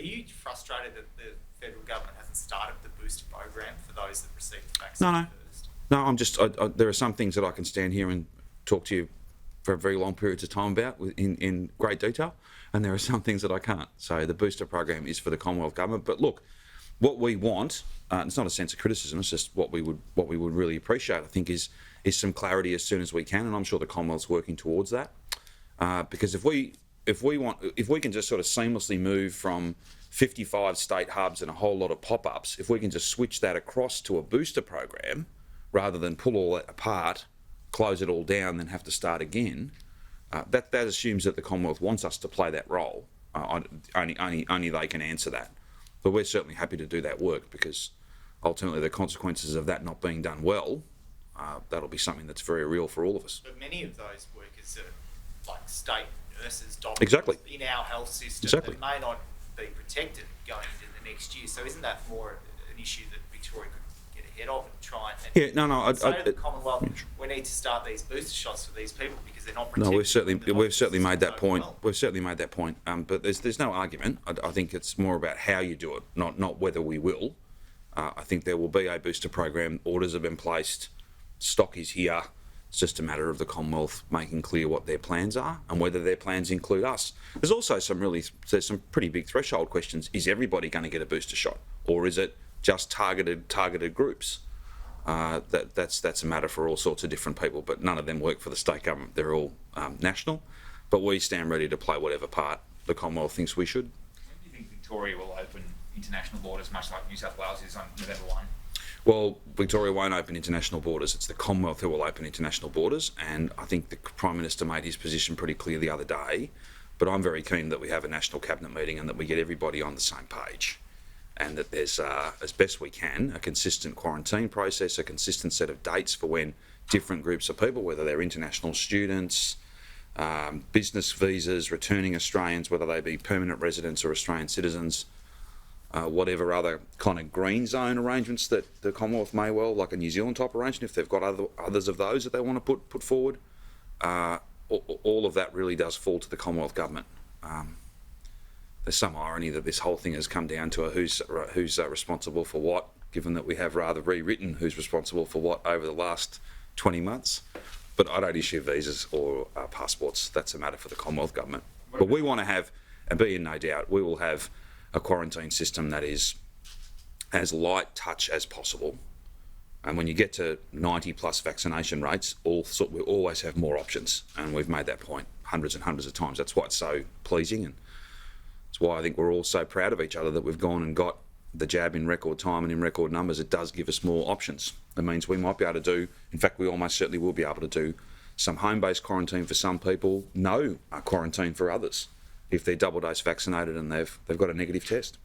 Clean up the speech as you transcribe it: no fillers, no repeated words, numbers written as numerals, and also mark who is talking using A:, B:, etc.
A: you frustrated that the federal government hasn't started the booster program for those that received the vaccine first?
B: No, I'm just. There are some things that I can stand here and talk to you for very long periods of time about in great detail, and there are some things that I can't. So the booster program is for the Commonwealth government. But look, what we want, it's not a sense of criticism. It's just what we would really appreciate. I think is some clarity as soon as we can, and I'm sure the Commonwealth's working towards that. Because if we can just sort of seamlessly move from 55 state hubs and a whole lot of pop-ups, if we can just switch that across to a booster program, rather than pull all that apart, close it all down, then have to start again, that assumes that the Commonwealth wants us to play that role. Only they can answer that. But we're certainly happy to do that work, because ultimately the consequences of that not being done well, that'll be something that's very real for all of us.
A: But many of those workers are like state nurses, doctors
B: Exactly.
A: in our health system
B: Exactly.
A: that may not be protected going into the next year. So isn't that more an issue that Victoria could get ahead of and try and say to the Commonwealth, we need to start these booster shots for these people because they're not protected?
B: No, we've certainly made that point. Well. We've certainly made that point. But there's no argument. I think it's more about how you do it, not whether we will. I think there will be a booster program. Orders have been placed. Stock is here. It's just a matter of the Commonwealth making clear what their plans are and whether their plans include us. There's also there's some pretty big threshold questions. Is everybody going to get a booster shot, or is it just targeted groups? That's a matter for all sorts of different people, but none of them work for the state government. They're all national. But we stand ready to play whatever part the Commonwealth thinks we should.
C: When do you think Victoria will open international borders, much like New South Wales is on November 1?
B: Well, Victoria won't open international borders. It's the Commonwealth who will open international borders, and I think the Prime Minister made his position pretty clear the other day. But I'm very keen that we have a National Cabinet meeting and that we get everybody on the same page, and that there's, as best we can, a consistent quarantine process, a consistent set of dates for when different groups of people, whether they're international students, business visas, returning Australians, whether they be permanent residents or Australian citizens, whatever other kind of green zone arrangements that the Commonwealth may well, like a New Zealand type arrangement, if they've got others of those that they want to put forward, all of that really does fall to the Commonwealth government. There's some irony that this whole thing has come down to who's responsible for what, given that we have rather rewritten who's responsible for what over the last 20 months. But I don't issue visas or passports. That's a matter for the Commonwealth government. But we want to have, and be in no doubt, we will have a quarantine system that is as light touch as possible. And when you get to 90 plus vaccination rates, we always have more options. And we've made that point hundreds and hundreds of times. That's why it's so pleasing. And it's why I think we're all so proud of each other that we've gone and got the jab in record time and in record numbers. It does give us more options. It means we might be able to do, in fact, we almost certainly will be able to do some home-based quarantine for some people, no quarantine for others, if they're double dose vaccinated and they've got a negative test.